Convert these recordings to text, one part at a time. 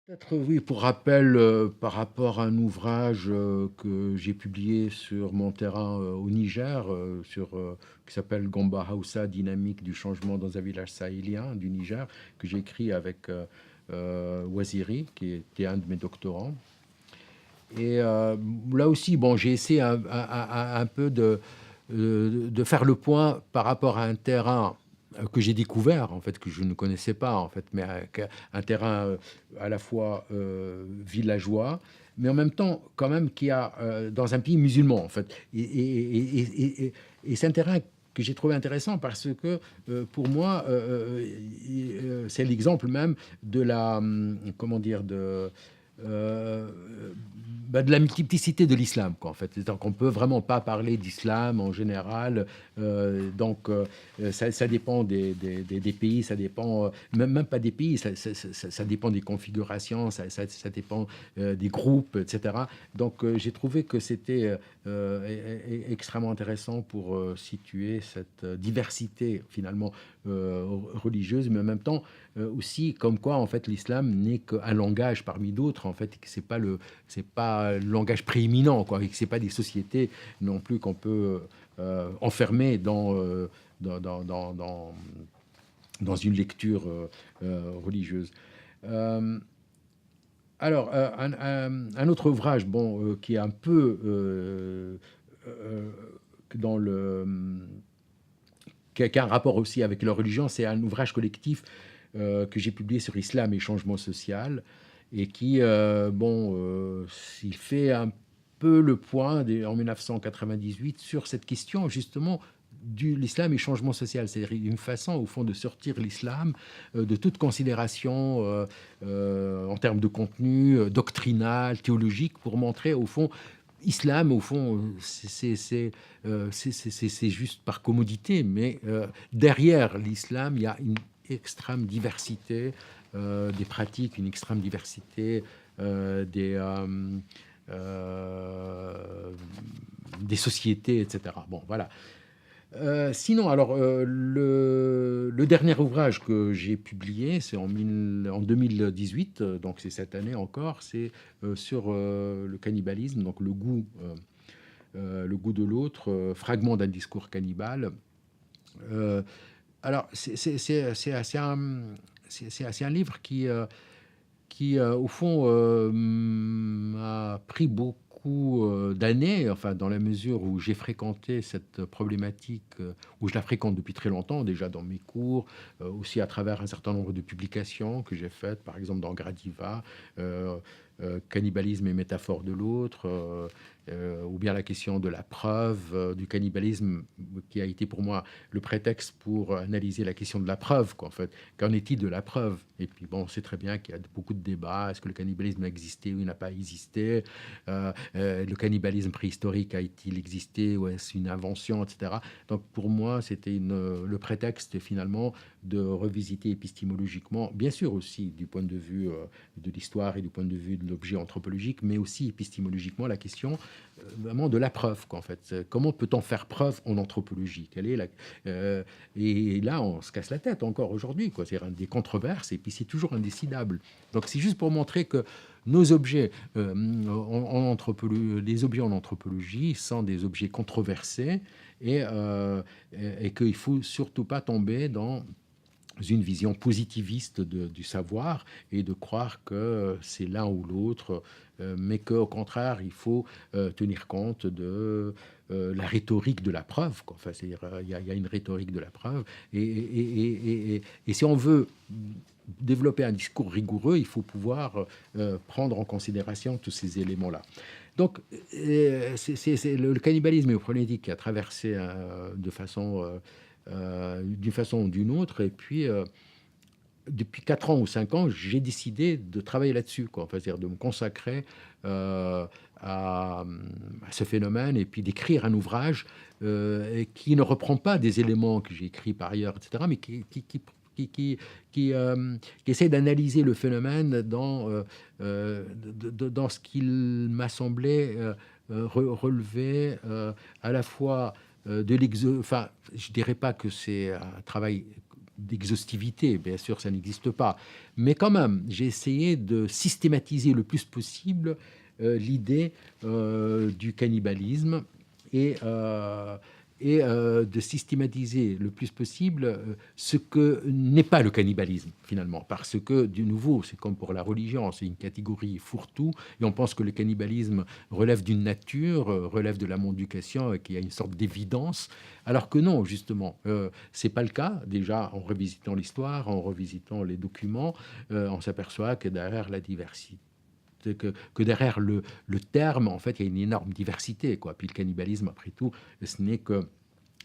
Peut-être oui, pour rappel, par rapport à un ouvrage que j'ai publié sur mon terrain au Niger, qui s'appelle Gomba Hausa, dynamique du changement dans un village sahélien du Niger, que j'ai écrit avec Waziri, qui était un de mes doctorants. Et là aussi, bon, j'ai essayé un peu de faire le point par rapport à un terrain que j'ai découvert, en fait, que je ne connaissais pas, en fait, mais un terrain à la fois villageois, mais en même temps, quand même, qui a dans un pays musulman, en fait. Et c'est un terrain que j'ai trouvé intéressant parce que, pour moi, c'est l'exemple même de la, comment dire, euh, de la multiplicité de l'islam, quoi, en fait. Donc, on peut vraiment pas parler d'islam en général. Ça dépend des pays, ça dépend, même pas des pays, ça dépend des configurations, ça dépend des groupes, etc. Donc, j'ai trouvé que c'était extrêmement intéressant pour situer cette diversité, finalement, religieuse, mais en même temps, aussi comme quoi en fait l'islam n'est qu'un langage parmi d'autres en fait, et que c'est pas le langage prééminent, quoi, et que c'est pas des sociétés non plus qu'on peut enfermer dans, dans, dans, dans, dans une lecture religieuse. Euh, un autre ouvrage, bon, qui est un peu euh, dans le qui a un rapport aussi avec la religion, c'est un ouvrage collectif que j'ai publié sur Islam et changement social, et qui, il fait un peu le point en 1998 sur cette question justement de l'islam et changement social. C'est-à-dire une façon, au fond, de sortir l'islam de toute considération en termes de contenu doctrinal, théologique, pour montrer, au fond, islam, au fond, c'est juste par commodité, mais derrière l'islam, il y a une extrême diversité des pratiques, une extrême diversité euh, des sociétés, etc. Bon, voilà. Sinon, alors, le dernier ouvrage que j'ai publié, c'est en 2018, donc c'est cette année encore, c'est sur le cannibalisme, donc le goût de l'autre, fragment d'un discours cannibale. Euh, alors, c'est un livre qui, au fond, m'a pris beaucoup d'années, enfin, dans la mesure où j'ai fréquenté cette problématique, où je la fréquente depuis très longtemps, déjà dans mes cours, aussi à travers un certain nombre de publications que j'ai faites, par exemple dans Gradiva, euh, Cannibalisme et métaphore de l'autre, ou bien la question de la preuve du cannibalisme, qui a été pour moi le prétexte pour analyser la question de la preuve, quoi, en fait. Qu'en est-il de la preuve? Et puis bon, on sait très bien qu'il y a beaucoup de débats. Est-ce que le cannibalisme a existé ou il n'a pas existé? Le cannibalisme préhistorique a-t-il existé ou est-ce une invention, etc. Donc pour moi, c'était le prétexte finalement de revisiter épistémologiquement, bien sûr aussi du point de vue de l'histoire et du point de vue de l'objet anthropologique, mais aussi épistémologiquement la question vraiment de la preuve, quoi, en fait. Comment peut-on faire preuve en anthropologie? Et là, on se casse la tête encore aujourd'hui, quoi. C'est des controverses et puis c'est toujours indécidable. Donc c'est juste pour montrer que nos objets les objets en anthropologie sont des objets controversés, et qu'il faut surtout pas tomber dans une vision positiviste du savoir et de croire que c'est l'un ou l'autre, mais qu'au contraire, il faut tenir compte de la rhétorique de la preuve, quoi. Enfin, il y a une rhétorique de la preuve. Et si on veut développer un discours rigoureux, il faut pouvoir prendre en considération tous ces éléments-là. Donc, le cannibalisme est une problématique qui a traversé d'une façon ou d'une autre. Et puis, depuis 4 ans ou 5 ans, j'ai décidé de travailler là-dessus, quoi. Enfin, c'est-à-dire de me consacrer à ce phénomène et puis d'écrire un ouvrage qui ne reprend pas des éléments que j'ai écrits par ailleurs, etc., mais qui, qui, qui essaie d'analyser le phénomène dans ce qu'il m'a semblé relever à la fois enfin, je dirais pas que c'est un travail d'exhaustivité, bien sûr, ça n'existe pas. Mais quand même, j'ai essayé de systématiser le plus possible l'idée du cannibalisme et, euh, de systématiser le plus possible ce que n'est pas le cannibalisme, finalement. Parce que, de nouveau, c'est comme pour la religion, c'est une catégorie fourre-tout, et on pense que le cannibalisme relève d'une nature, relève de la mondification, et qu'il y a une sorte d'évidence, alors que non, justement, c'est pas le cas. Déjà, en revisitant l'histoire, en revisitant les documents, on s'aperçoit que derrière la diversité, que derrière le terme, en fait, il y a une énorme diversité, quoi. Puis le cannibalisme, après tout, ce n'est que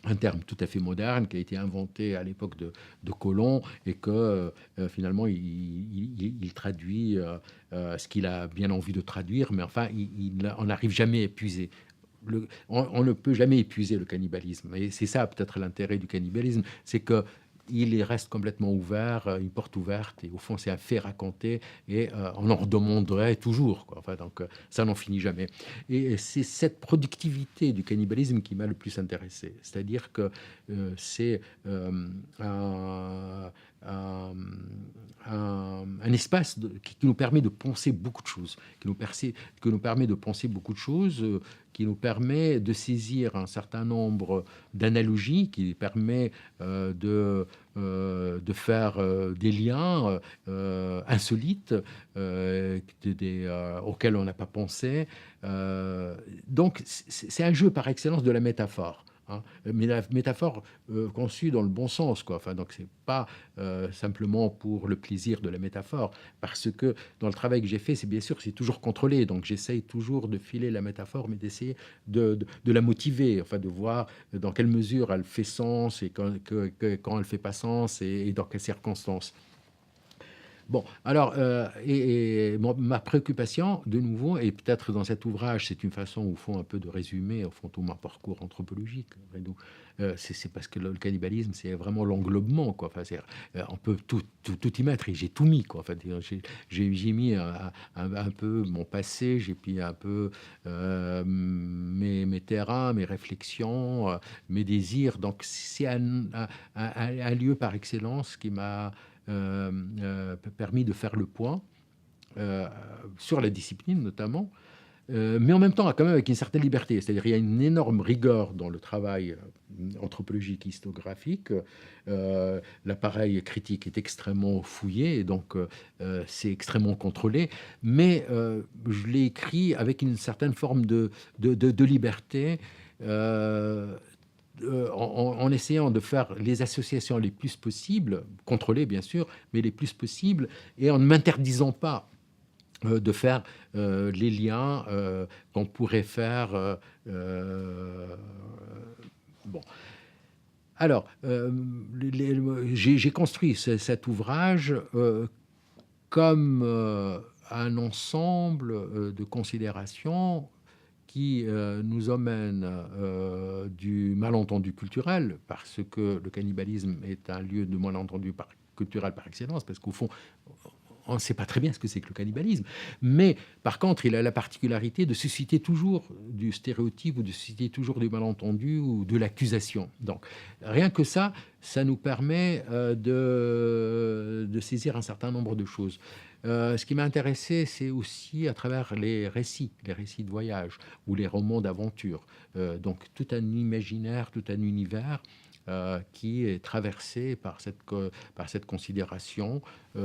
un terme tout à fait moderne qui a été inventé à l'époque de Colomb et que finalement il traduit ce qu'il a bien envie de traduire, mais enfin on n'arrive jamais à épuiser. On ne peut jamais épuiser le cannibalisme. Et c'est ça peut-être l'intérêt du cannibalisme, c'est que il reste complètement ouvert, une porte ouverte, et au fond, c'est un fait raconté, et on en redemanderait toujours, quoi. Enfin, donc, ça n'en finit jamais. Et c'est cette productivité du cannibalisme qui m'a le plus intéressé. C'est-à-dire que c'est un, un, un espace qui nous permet de penser beaucoup de choses, qui nous permet de penser beaucoup de choses, qui nous permet de saisir un certain nombre d'analogies, qui permet de faire des liens insolites auxquels on n'a pas pensé. Donc, c'est un jeu par excellence de la métaphore. Hein, mais la métaphore conçue dans le bon sens, quoi. Enfin, donc c'est pas simplement pour le plaisir de la métaphore, parce que dans le travail que j'ai fait, c'est bien sûr c'est toujours contrôlé, donc j'essaye toujours de filer la métaphore, mais d'essayer de la motiver, enfin de voir dans quelle mesure elle fait sens et quand elle fait pas sens et dans quelles circonstances. Bon, alors, ma préoccupation, de nouveau, et peut-être dans cet ouvrage, c'est une façon, au fond, un peu de résumer, au fond, tout mon parcours anthropologique. Donc, c'est parce que le cannibalisme, c'est vraiment l'englobement, quoi. Enfin, on peut tout y mettre, et j'ai tout mis, quoi. Enfin, j'ai mis un peu mon passé, j'ai mis un peu mes terrains, mes réflexions, mes désirs. Donc, c'est un lieu par excellence qui m'a permis de faire le point sur la discipline notamment, mais en même temps quand même avec une certaine liberté. C'est-à-dire il y a une énorme rigueur dans le travail anthropologique historiographique. L'appareil critique est extrêmement fouillé, et donc c'est extrêmement contrôlé, mais je l'ai écrit avec une certaine forme de liberté. Euh, en essayant de faire les associations les plus possibles, contrôlées bien sûr, mais les plus possibles, et en ne m'interdisant pas de faire les liens qu'on pourrait faire. Bon. Alors, j'ai construit cet ouvrage comme un ensemble de considérations qui nous emmène du malentendu culturel, parce que le cannibalisme est un lieu de malentendu culturel par excellence, parce qu'au fond, on ne sait pas très bien ce que c'est que le cannibalisme. Mais par contre, il a la particularité de susciter toujours du stéréotype, ou de susciter toujours du malentendu ou de l'accusation. Donc, rien que ça, ça nous permet de saisir un certain nombre de choses. Ce qui m'a intéressé, c'est aussi à travers les récits de voyage ou les romans d'aventure. Donc tout un imaginaire, tout un univers qui est traversé par cette considération du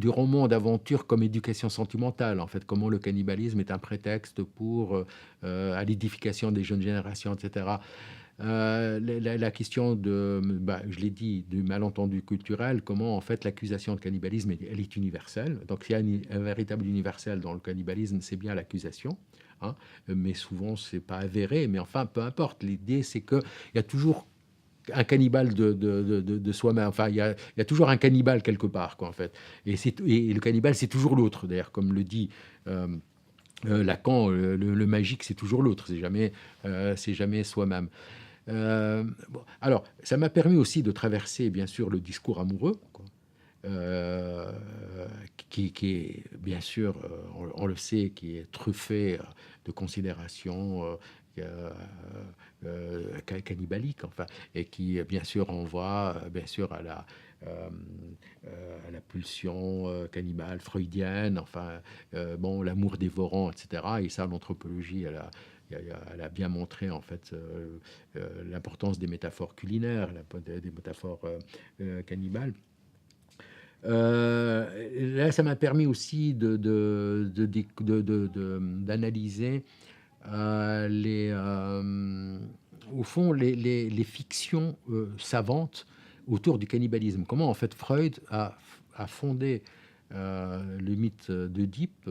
roman d'aventure comme éducation sentimentale, en fait, comment le cannibalisme est un prétexte pour à l'édification des jeunes générations, etc. La question je l'ai dit, du malentendu culturel, comment en fait l'accusation de cannibalisme, elle est universelle. Donc s'il y a un véritable universel dans le cannibalisme, c'est bien l'accusation. Hein, mais souvent c'est pas avéré, mais enfin peu importe. L'idée c'est qu'il y a toujours un cannibale de soi-même. Enfin, il y a toujours un cannibale quelque part, quoi, en fait. Et le cannibale, c'est toujours l'autre. D'ailleurs, comme le dit Lacan, le magique, c'est toujours l'autre. C'est jamais soi-même. Bon, alors, ça m'a permis aussi de traverser, bien sûr, le discours amoureux, quoi. euh, qui est bien sûr, on le sait, qui est truffé de considérations cannibaliques, enfin, et qui bien sûr renvoie bien sûr euh, à la pulsion cannibale freudienne, enfin, bon, l'amour dévorant, etc. Et ça, l'anthropologie, elle a bien montré en fait l'importance des métaphores culinaires, des métaphores cannibales. Là, ça m'a permis aussi d'analyser au fond, les fictions savantes autour du cannibalisme. Comment, en fait, Freud a fondé le mythe d'Oedipe,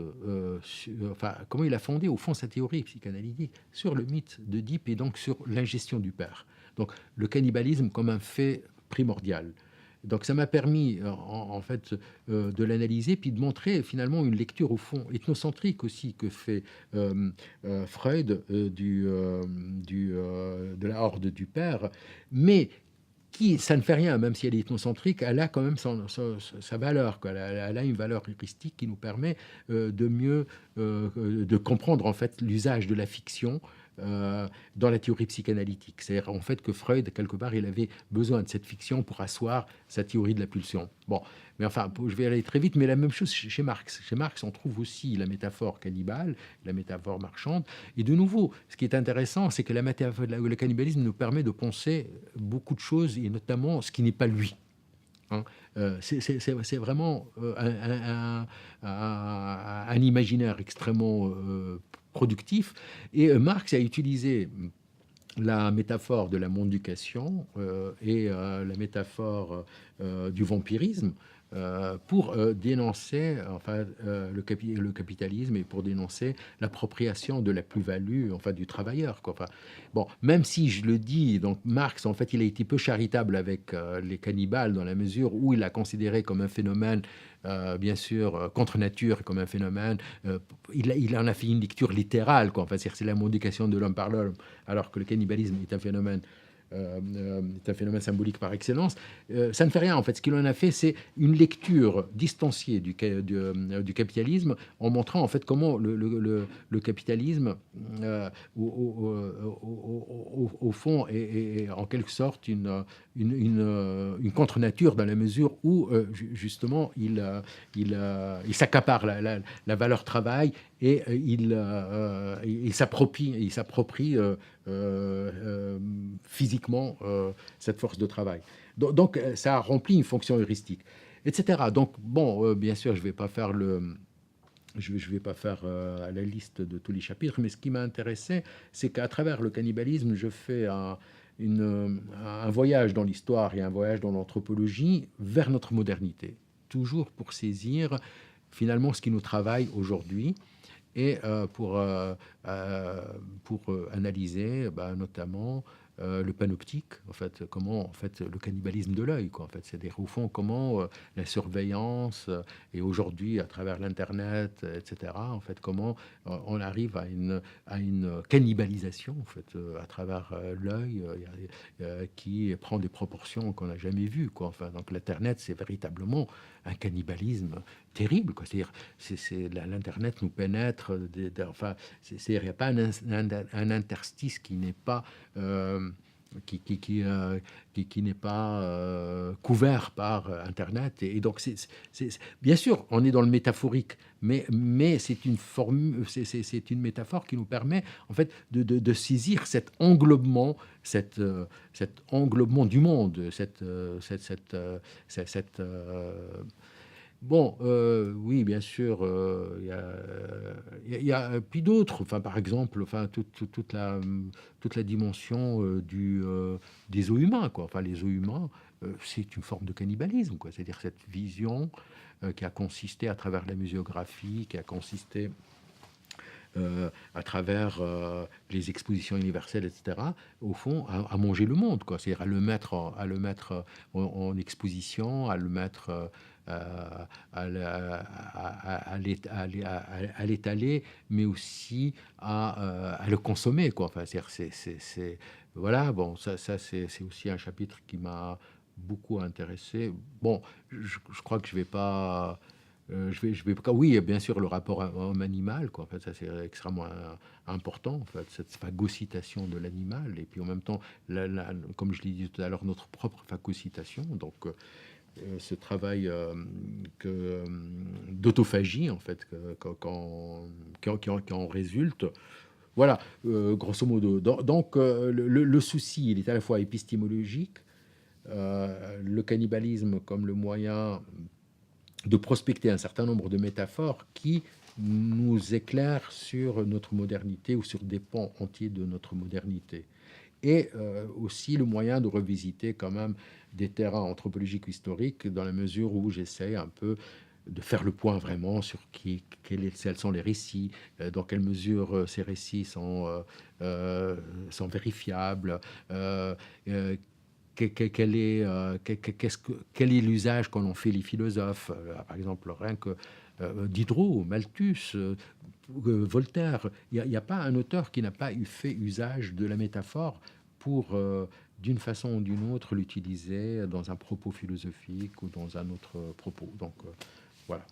enfin, comment il a fondé, au fond, sa théorie psychanalytique sur le mythe d'Oedipe et donc sur l'ingestion du père. Donc, le cannibalisme comme un fait primordial. Donc ça m'a permis en fait de l'analyser puis de montrer finalement une lecture au fond ethnocentrique aussi que fait Freud de la horde du père, mais qui, ça ne fait rien, même si elle est ethnocentrique, elle a quand même sa valeur, quoi. Elle a une valeur heuristique qui nous permet de mieux de comprendre en fait l'usage de la fiction dans la théorie psychanalytique. C'est-à-dire en fait que Freud, quelque part, il avait besoin de cette fiction pour asseoir sa théorie de la pulsion. Bon, mais enfin, je vais aller très vite, mais la même chose chez Marx. Chez Marx, on trouve aussi la métaphore cannibale, la métaphore marchande. Et de nouveau, ce qui est intéressant, c'est que la métaphore, le cannibalisme nous permet de penser beaucoup de choses, et notamment ce qui n'est pas lui. Hein. C'est vraiment un imaginaire extrêmement productif. Et Marx a utilisé la métaphore de la mondication et la métaphore du vampirisme pour dénoncer enfin, le capitalisme et pour dénoncer l'appropriation de la plus-value enfin, du travailleur. Quoi. Enfin, bon, même si je le dis, donc Marx, en fait, il a été peu charitable avec les cannibales dans la mesure où il l'a considéré comme un phénomène, bien sûr, contre nature, comme un phénomène. Il en a fait une lecture littérale, quoi. Enfin, c'est la modification de l'homme par l'homme, alors que le cannibalisme est un phénomène symbolique par excellence. Ça ne fait rien en fait. Ce qu'il en a fait, c'est une lecture distanciée du capitalisme, en montrant en fait comment le capitalisme, au fond, est en quelque sorte une contre-nature dans la mesure où justement il s'accapare la valeur travail et il s'approprie physiquement cette force de travail. Donc, ça a rempli une fonction heuristique, etc. Donc, bon, bien sûr, je ne vais pas faire je vais pas faire à la liste de tous les chapitres, mais ce qui m'a intéressé, c'est qu'à travers le cannibalisme, je fais un voyage dans l'histoire et un voyage dans l'anthropologie vers notre modernité, toujours pour saisir finalement ce qui nous travaille aujourd'hui et pour analyser notamment le panoptique, en fait, comment en fait, le cannibalisme de l'œil, quoi, en fait, c'est-à-dire au fond comment la surveillance et aujourd'hui à travers l'internet, etc. En fait, comment on arrive à une cannibalisation en fait à travers l'œil qui prend des proportions qu'on n'a jamais vues, quoi. Enfin, donc l'internet, c'est véritablement un cannibalisme terrible, quoi. C'est-à-dire, l'internet nous pénètre, enfin, il n'y a pas un interstice qui n'est pas qui, qui, qui, euh, qui n'est pas couvert par Internet. Et donc, bien sûr, on est dans le métaphorique, mais c'est une forme, c'est une métaphore qui nous permet en fait de saisir cet englobement du monde, cette bon, oui, bien sûr, puis d'autres, enfin, par exemple, enfin, toute la dimension des os humains, quoi. Enfin, les os humains, c'est une forme de cannibalisme, quoi. C'est-à-dire cette vision qui a consisté à travers la muséographie, qui a consisté à travers les expositions universelles, etc., au fond, à manger le monde, quoi. C'est-à-dire à le mettre en exposition, à le mettre à l'étaler, mais aussi à le consommer, quoi. Enfin, voilà, bon, ça c'est aussi un chapitre qui m'a beaucoup intéressé. Bon, je crois que je vais pas, je vais pas oui, bien sûr, le rapport homme-animal, quoi. En fait, ça, c'est extrêmement important, en fait, cette phagocytation de l'animal et puis, en même temps, comme je l'ai dit tout à l'heure, notre propre phagocytation. Donc, ce travail d'autophagie, en fait, qui en résulte. Voilà, grosso modo. Donc, le souci, il est à la fois épistémologique, le cannibalisme comme le moyen de prospecter un certain nombre de métaphores qui nous éclairent sur notre modernité ou sur des pans entiers de notre modernité. Et aussi le moyen de revisiter quand même des terrains anthropologiques ou historiques dans la mesure où j'essaie un peu de faire le point vraiment sur quels sont les récits, dans quelle mesure ces récits sont vérifiables, euh, quel est l'usage qu'en ont fait les philosophes, par exemple, rien que Diderot, Malthus, Voltaire. Il n'y a pas un auteur qui n'a pas fait usage de la métaphore pour, d'une façon ou d'une autre, l'utiliser dans un propos philosophique ou dans un autre propos. Donc, voilà.